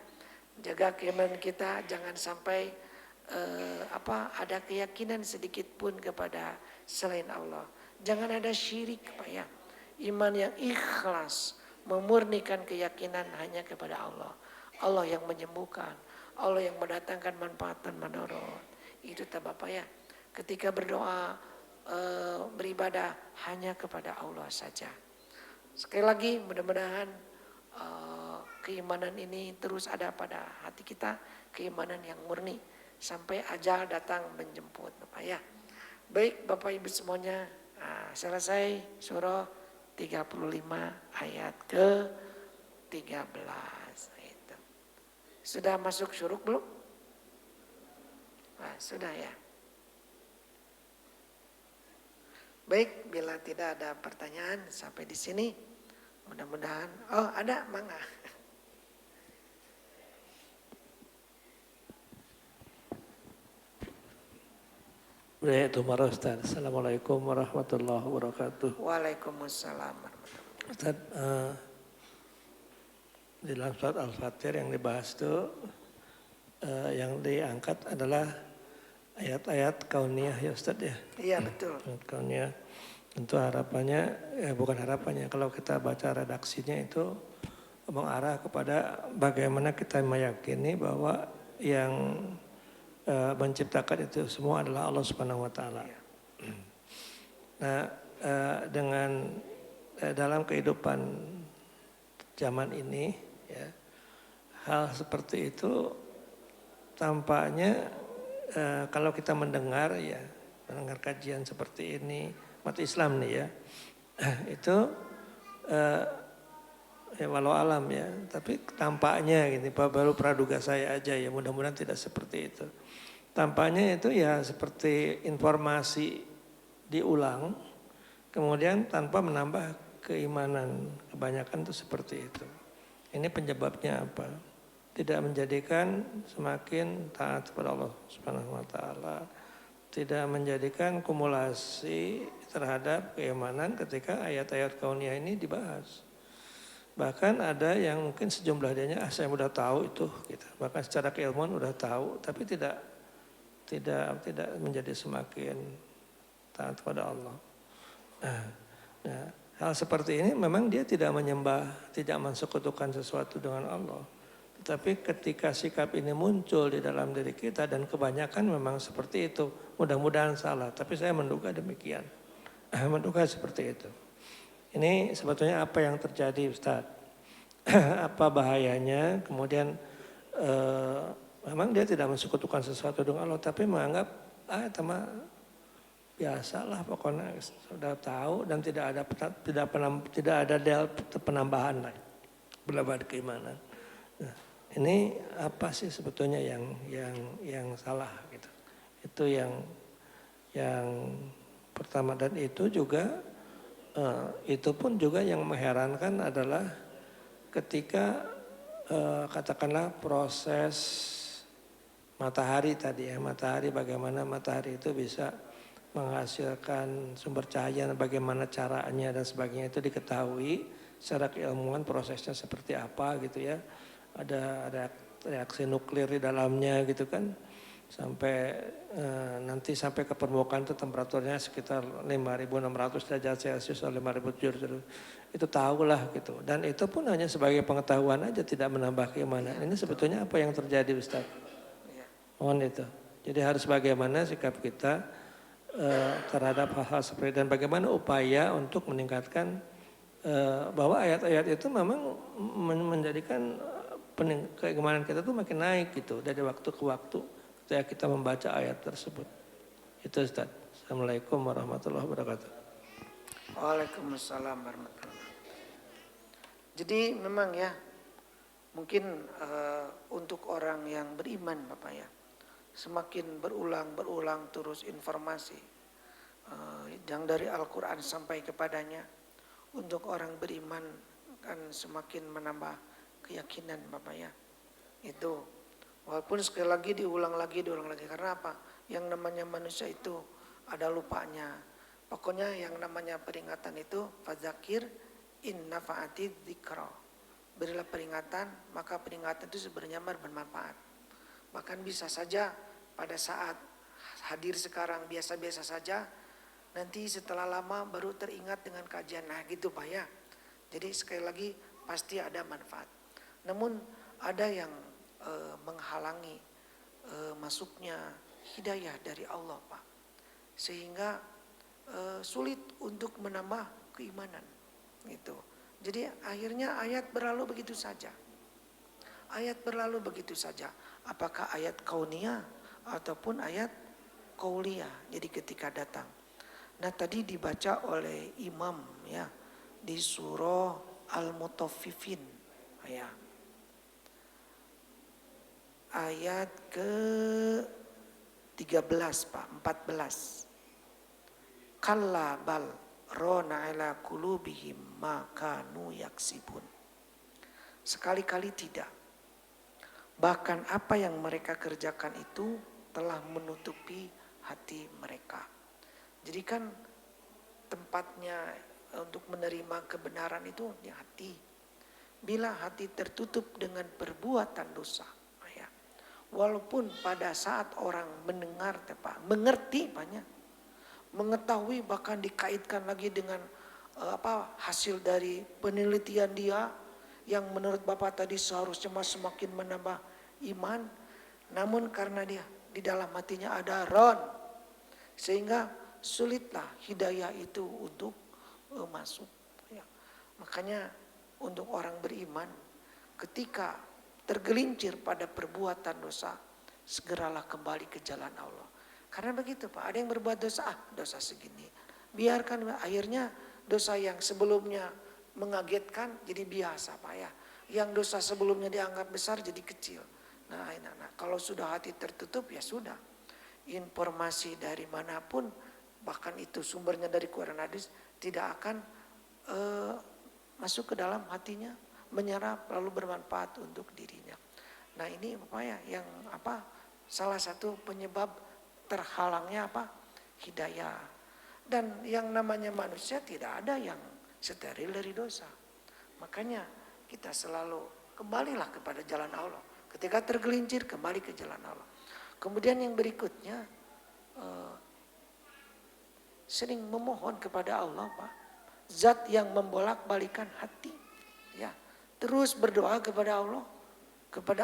Jaga keimanan kita, jangan sampai ada keyakinan sedikit pun kepada selain Allah. Jangan ada syirik Pak ya. Iman yang ikhlas, memurnikan keyakinan hanya kepada Allah. Allah yang menyembuhkan, Allah yang mendatangkan manfaat dan madarat. Itu Bapak ya. Ketika berdoa, beribadah hanya kepada Allah saja. Sekali lagi mudah-mudahan keimanan ini terus ada pada hati kita. Keimanan yang murni sampai ajal datang menjemput Bapak ya. Baik Bapak Ibu semuanya, selesai surah 35 ayat ke 13 itu. Sudah masuk syuruk belum? Sudah ya. Baik, bila tidak ada pertanyaan sampai di sini, mudah-mudahan, ada, mangga. Waalaikumsalam Ustaz. Assalamualaikum warahmatullahi wabarakatuh. Waalaikumsalam warahmatullahi wabarakatuh. Ustaz, di dalam surat Al-Fatir yang dibahas itu, yang diangkat adalah ayat-ayat kauniyah ya Ustaz ya. Iya betul. Kauniyah. Tentu harapannya, bukan harapannya, kalau kita baca redaksinya itu mengarah kepada bagaimana kita meyakini bahwa yang menciptakan itu semua adalah Allah Subhanahu wa taala. Nah, dengan dalam kehidupan zaman ini ya, hal seperti itu tampaknya kalau kita mendengar kajian seperti ini umat Islam nih ya, itu ya walau alam ya, tapi tampaknya gini Pak, baru praduga saya aja ya, mudah-mudahan tidak seperti itu. Tampaknya itu ya seperti informasi diulang, kemudian tanpa menambah keimanan, kebanyakan itu seperti itu. Ini penyebabnya apa? Tidak menjadikan semakin taat kepada Allah Subhanahu wa taala, tidak menjadikan kumulasi terhadap keimanan ketika ayat-ayat kauniyah ini dibahas. Bahkan ada yang mungkin sejumlah dianya saya udah tahu itu gitu. Bahkan secara keilmuan udah tahu, tapi tidak menjadi semakin taat kepada Allah. Nah, hal seperti ini memang dia tidak menyembah, tidak mensekutukan sesuatu dengan Allah. Tetapi ketika sikap ini muncul di dalam diri kita dan kebanyakan memang seperti itu, mudah-mudahan salah, tapi saya menduga demikian. Menduga seperti itu. Ini sebetulnya apa yang terjadi Ustaz? Apa bahayanya? Kemudian memang dia tidak mensekutukan sesuatu dengan Allah, tapi menganggap biasalah pokoknya sudah tahu dan tidak ada penambahan lagi berlebih keimanan. Nah, ini apa sih sebetulnya yang salah gitu? Itu yang pertama, dan itu juga itu pun juga yang mengherankan adalah ketika katakanlah proses matahari tadi ya, matahari bagaimana matahari itu bisa menghasilkan sumber cahaya, bagaimana caranya dan sebagainya itu diketahui secara keilmuan prosesnya seperti apa gitu ya. Ada reaksi nuklir di dalamnya gitu kan. Sampai nanti sampai ke permukaan itu temperaturnya sekitar 5.600 derajat Celcius atau 5.700, itu tahulah gitu. Dan itu pun hanya sebagai pengetahuan aja, tidak menambah keimanan. Ini sebetulnya apa yang terjadi Ustaz? Mohon itu. Jadi harus bagaimana sikap kita terhadap hal-hal seperti, dan bagaimana upaya untuk meningkatkan bahwa ayat-ayat itu memang menjadikan keimanan kita tuh makin naik gitu dari waktu ke waktu ketika kita membaca ayat tersebut. Itu Ustaz. Assalamualaikum warahmatullahi wabarakatuh. Waalaikumsalam warahmatullahi wabarakatuh. Jadi memang ya, mungkin untuk orang yang beriman Bapak ya, semakin berulang terus informasi yang dari Al-Quran sampai kepadanya, untuk orang beriman akan semakin menambah keyakinan Bapak ya. Itu walaupun sekali lagi diulang lagi, karena apa? Yang namanya manusia itu ada lupanya. Pokoknya yang namanya peringatan itu fadzakir in nafa'ati dzikra. Berilah peringatan, maka peringatan itu sebenarnya bermanfaat. Bahkan bisa saja pada saat hadir sekarang biasa-biasa saja, nanti setelah lama baru teringat dengan kajian. Nah gitu Pak ya. Jadi sekali lagi pasti ada manfaat. Namun ada yang menghalangi masuknya hidayah dari Allah Pak. Sehingga sulit untuk menambah keimanan. Gitu. Jadi akhirnya ayat berlalu begitu saja. Apakah ayat kauniyah ataupun ayat qauliyah. Jadi ketika datang. Nah tadi dibaca oleh imam ya di surah Al-Mutaffifin ya. Ayat ke 13 Pak, 14. Kalla bal rona ala qulubihim ma kanu yaksibun. Sekali-kali tidak. Bahkan apa yang mereka kerjakan itu telah menutupi hati mereka. Jadi kan tempatnya untuk menerima kebenaran itu di hati. Bila hati tertutup dengan perbuatan dosa, ya, walaupun pada saat orang mendengar, mengerti banyak, mengetahui bahkan dikaitkan lagi dengan hasil dari penelitian dia yang menurut Bapak tadi seharusnya semakin menambah iman, namun karena dia di dalam hatinya ada ron, sehingga sulitlah hidayah itu untuk masuk. Ya. Makanya untuk orang beriman ketika tergelincir pada perbuatan dosa, segeralah kembali ke jalan Allah. Karena begitu Pak, ada yang berbuat dosa, dosa segini. Biarkan, akhirnya dosa yang sebelumnya mengagetkan jadi biasa Pak ya. Yang dosa sebelumnya dianggap besar jadi kecil. Nah, kalau sudah hati tertutup ya sudah. Informasi dari manapun, bahkan itu sumbernya dari Quran hadis, tidak akan masuk ke dalam hatinya, menyerap lalu bermanfaat untuk dirinya. Nah ini apa ya yang salah satu penyebab terhalangnya hidayah. Dan yang namanya manusia tidak ada yang steril dari dosa. Makanya kita selalu kembalilah kepada jalan Allah. Ketika tergelincir kembali ke jalan Allah. Kemudian yang berikutnya sering memohon kepada Allah Pak. Zat yang membolak-balikan hati. Ya, terus berdoa kepada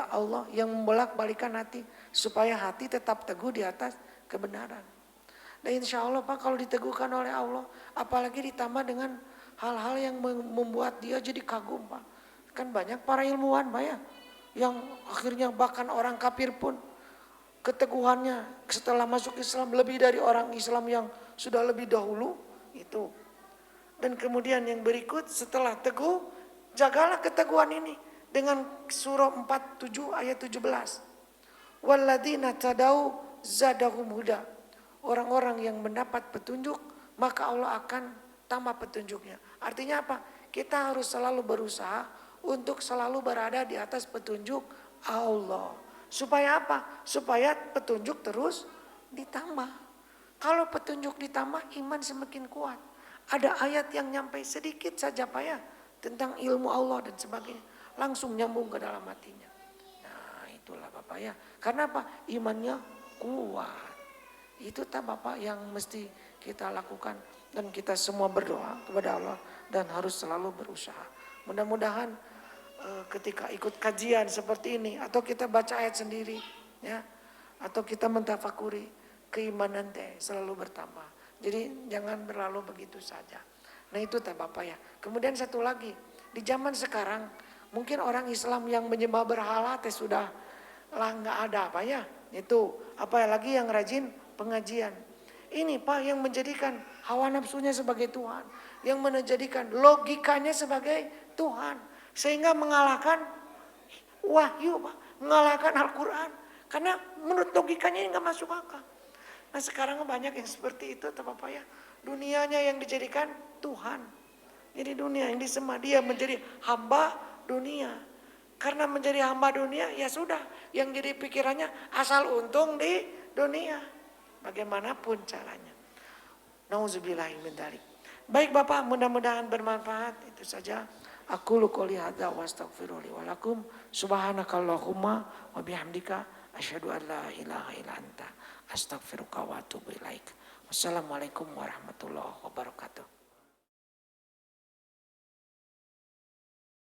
Allah yang membolak-balikan hati supaya hati tetap teguh di atas kebenaran. Dan insya Allah Pak kalau diteguhkan oleh Allah, apalagi ditambah dengan hal-hal yang membuat dia jadi kagum Pak. Kan banyak para ilmuwan Pak ya, yang akhirnya bahkan orang kafir pun keteguhannya setelah masuk Islam lebih dari orang Islam yang sudah lebih dahulu itu. Dan kemudian yang berikut setelah teguh, jagalah keteguhan ini dengan surah 47 ayat 17. Walladzina tadau zadahum huda. Orang-orang yang mendapat petunjuk, maka Allah akan tambah petunjuknya. Artinya apa? Kita harus selalu berusaha untuk selalu berada di atas petunjuk Allah. Supaya apa? Supaya petunjuk terus ditambah. Kalau petunjuk ditambah, iman semakin kuat. Ada ayat yang nyampe sedikit saja Pak ya, tentang ilmu Allah dan sebagainya. Langsung nyambung ke dalam hatinya. Nah itulah Bapak ya. Karena apa? Imannya kuat. Itu tak Bapak yang mesti kita lakukan. Dan kita semua berdoa kepada Allah. Dan harus selalu berusaha. Mudah-mudahan ketika ikut kajian seperti ini. Atau kita baca ayat sendiri. Ya, atau kita mentafakuri. Keimanan teh selalu bertambah. Jadi jangan berlalu begitu saja. Nah itu tak Bapak ya. Kemudian satu lagi. Di zaman sekarang. Mungkin orang Islam yang menyembah berhala teh sudah lah nggak ada Pak ya. Itu apalagi yang rajin pengajian. Ini Pak yang menjadikan hawa nafsunya sebagai Tuhan. Yang menjadikan logikanya sebagai Tuhan. Sehingga mengalahkan wahyu Pak. Mengalahkan Al-Quran. Karena menurut logikanya ini nggak masuk akal. Nah sekarang banyak yang seperti itu Bapak ya. Dunianya yang dijadikan Tuhan. Jadi dunia yang disembah, dia menjadi hamba dunia. Karena menjadi hamba dunia ya sudah. Yang jadi pikirannya asal untung di dunia. Bagaimanapun caranya. Nauzubillahi min dzalik. Baik Bapak, mudah-mudahan bermanfaat. Itu saja. Aku qouli hadza wa astaghfiru li wa lakum. Subhanakallahumma wa bihamdika asyhadu an la ilaha illa anta astaghfiruka wa atubu ilaik. Wassalamualaikum warahmatullahi wabarakatuh.